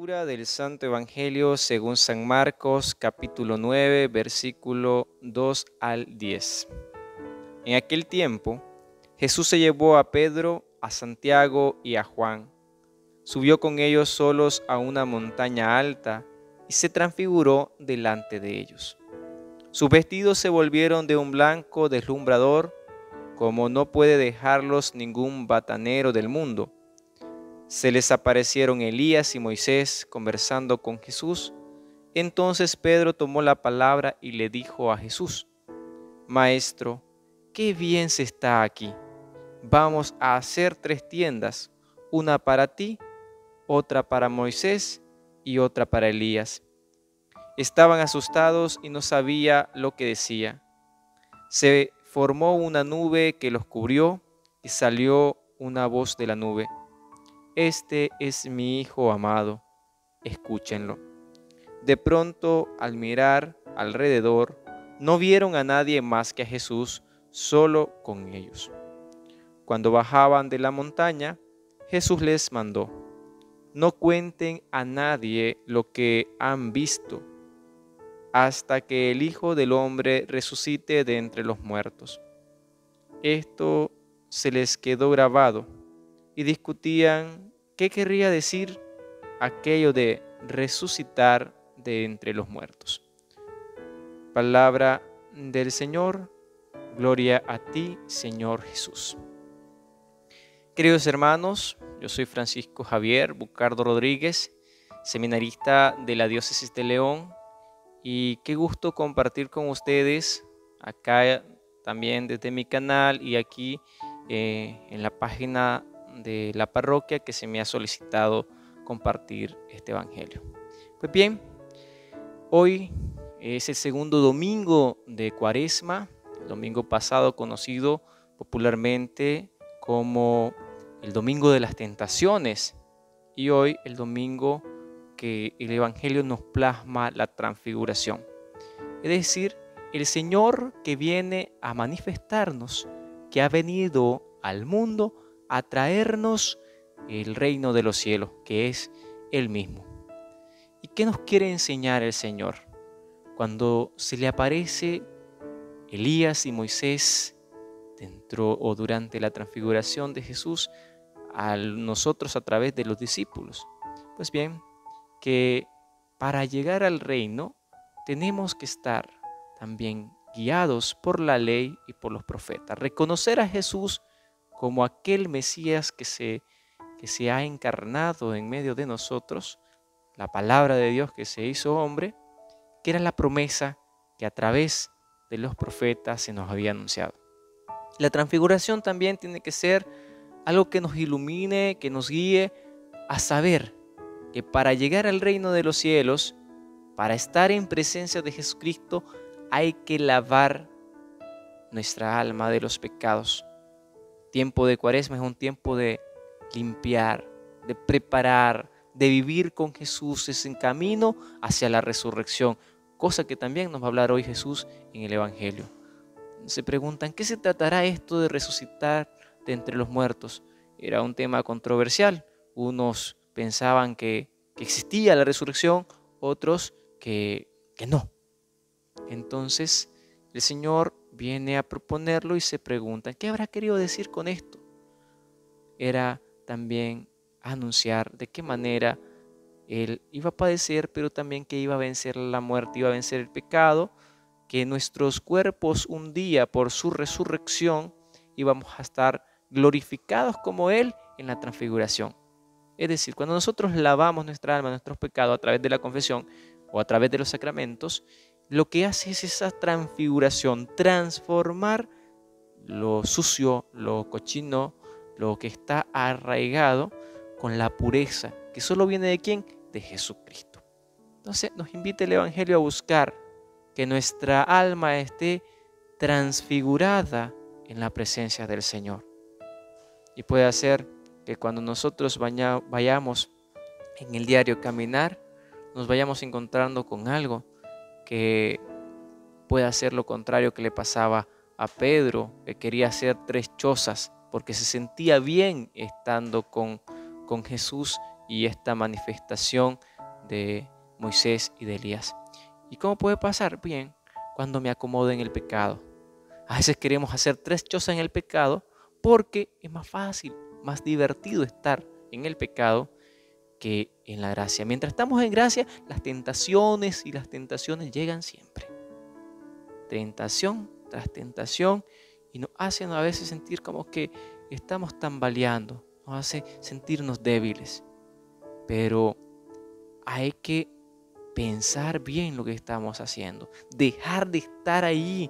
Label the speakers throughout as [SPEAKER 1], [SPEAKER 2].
[SPEAKER 1] Lectura del Santo Evangelio según San Marcos, capítulo 9, versículo 2 al 10. En aquel tiempo, Jesús se llevó a Pedro, a Santiago y a Juan. Subió con ellos solos a una montaña alta y se transfiguró delante de ellos. Sus vestidos se volvieron de un blanco deslumbrador, como no puede dejarlos ningún batanero del mundo. Se les aparecieron Elías y Moisés conversando con Jesús. Entonces Pedro tomó la palabra y le dijo a Jesús: Maestro, qué bien se está aquí. Vamos a hacer 3 tiendas, una para ti, otra para Moisés y otra para Elías. Estaban asustados y no sabía lo que decía. Se formó una nube que los cubrió y salió una voz de la nube: Este es mi Hijo amado, escúchenlo. De pronto, al mirar alrededor, no vieron a nadie más que a Jesús solo con ellos. Cuando bajaban de la montaña, Jesús les mandó: No cuenten a nadie lo que han visto, hasta que el Hijo del Hombre resucite de entre los muertos. Esto se les quedó grabado y discutían qué querría decir aquello de resucitar de entre los muertos. Palabra del Señor, gloria a ti, Señor Jesús. Queridos hermanos, yo soy Francisco Javier Bucardo Rodríguez, seminarista de la Diócesis de León, y qué gusto compartir con ustedes acá también desde mi canal y aquí en la página de la parroquia que se me ha solicitado compartir este evangelio. Pues bien, hoy es el segundo domingo de Cuaresma, el domingo pasado conocido popularmente como el domingo de las tentaciones, y hoy el domingo que el evangelio nos plasma la transfiguración, es decir, el Señor que viene a manifestarnos, que ha venido al mundo a traernos el reino de los cielos, que es Él mismo. ¿Y qué nos quiere enseñar el Señor? Cuando se le aparece Elías y Moisés dentro o durante la transfiguración de Jesús a nosotros a través de los discípulos. Pues bien, que para llegar al reino tenemos que estar también guiados por la ley y por los profetas. Reconocer a Jesús como aquel Mesías que se ha encarnado en medio de nosotros, la palabra de Dios que se hizo hombre, que era la promesa que a través de los profetas se nos había anunciado. La transfiguración también tiene que ser algo que nos ilumine, que nos guíe a saber que para llegar al reino de los cielos, para estar en presencia de Jesucristo, hay que lavar nuestra alma de los pecados. Tiempo de Cuaresma es un tiempo de limpiar, de preparar, de vivir con Jesús, es en camino hacia la resurrección, cosa que también nos va a hablar hoy Jesús en el Evangelio. Se preguntan, ¿qué se tratará esto de resucitar de entre los muertos? Era un tema controversial. Unos pensaban que existía la resurrección, otros que no. Entonces el Señor viene a proponerlo y se pregunta, ¿qué habrá querido decir con esto? Era también anunciar de qué manera Él iba a padecer, pero también que iba a vencer la muerte, iba a vencer el pecado, que nuestros cuerpos un día por su resurrección íbamos a estar glorificados como Él en la transfiguración. Es decir, cuando nosotros lavamos nuestra alma, nuestros pecados a través de la confesión o a través de los sacramentos, lo que hace es esa transfiguración, transformar lo sucio, lo cochino, lo que está arraigado con la pureza, que solo viene ¿de quién? De Jesucristo. Entonces nos invita el Evangelio a buscar que nuestra alma esté transfigurada en la presencia del Señor. Y puede hacer que cuando nosotros vayamos en el diario caminar, nos vayamos encontrando con algo que pueda ser lo contrario que le pasaba a Pedro, que quería hacer 3 chozas porque se sentía bien estando con Jesús, y esta manifestación de Moisés y de Elías. ¿Y cómo puede pasar? Bien, cuando me acomodo en el pecado. A veces queremos hacer 3 chozas en el pecado porque es más fácil, más divertido estar en el pecado que en la gracia. Mientras estamos en gracia, las tentaciones llegan siempre. Tentación tras tentación, y nos hacen a veces sentir como que estamos tambaleando, nos hace sentirnos débiles. Pero hay que pensar bien lo que estamos haciendo, dejar de estar ahí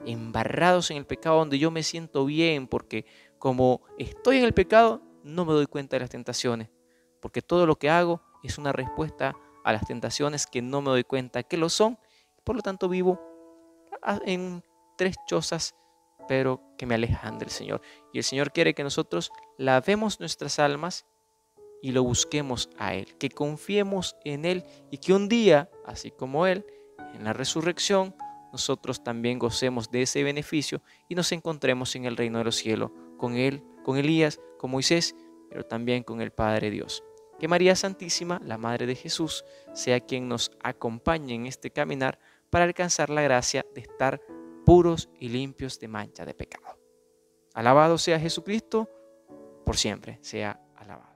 [SPEAKER 1] embarrados en el pecado donde yo me siento bien, porque como estoy en el pecado no me doy cuenta de las tentaciones, porque todo lo que hago es una respuesta a las tentaciones que no me doy cuenta que lo son. Por lo tanto vivo en 3 chozas, pero que me alejan del Señor. Y el Señor quiere que nosotros lavemos nuestras almas y lo busquemos a Él, que confiemos en Él y que un día, así como Él, en la resurrección, nosotros también gocemos de ese beneficio y nos encontremos en el reino de los cielos con Él, con Elías, con Moisés, pero también con el Padre Dios. Que María Santísima, la Madre de Jesús, sea quien nos acompañe en este caminar para alcanzar la gracia de estar puros y limpios de mancha de pecado. Alabado sea Jesucristo, por siempre sea alabado.